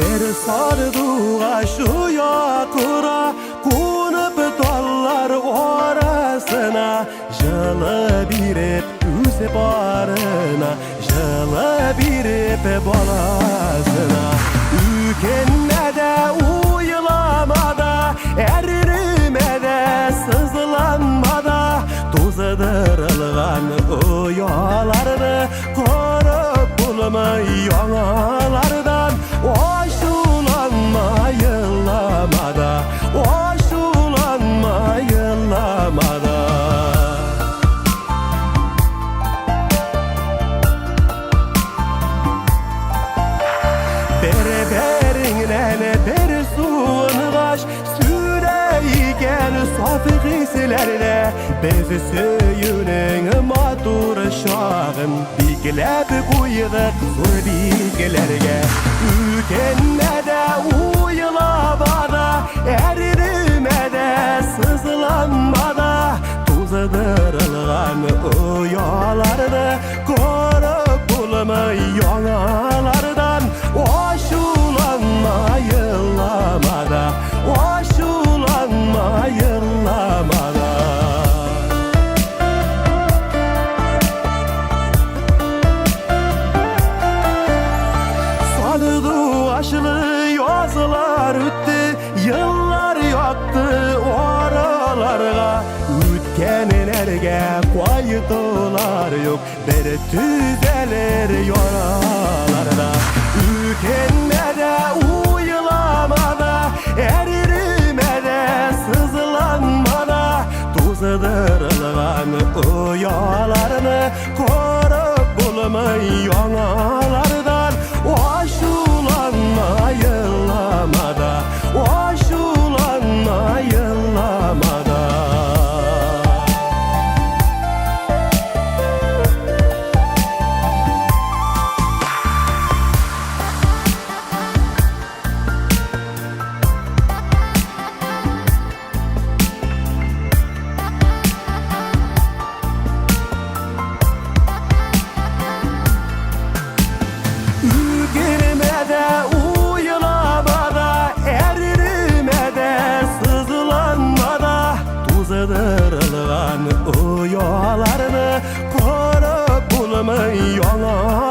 Bir sardığa şu yakıra konup dallar orasına, jılı birip üze barına, jılı birip balasına. Ülkenmede uyulamada, erinimede sızlanmada, tuzadırılgan uyalarını korup bulmay yanalardan. Oşulanma yıllamada, oşulanma yıllamada. Berberingden bir suyun baş süreyken saf hislerle, biz söyünün matur şağın biglep koyduk zor bilgilerge. Ülkenmede uyulamada, erinimede sızlanmada, tuzadırılgan uyalarını korup bulmay yanalardan. Oşulanma yıllamada, oşulanma yıllamada. Salıdı aşılı yazılar öttü, yıllar yaktı oralarga. Ütkenlerge koydular yok, bir tüzeler yoralarda. Ülkenmede uyulamada, erinimede sızlanmada, tuzadırılgan uyalarını korup bulmay yanalardan. Oşulanma yıllamada, oşulanma yıllamada. Ülkenmede uyulamada, erinimede sızlanmada, tuzadırılgan uyalarını korup bulmay yana.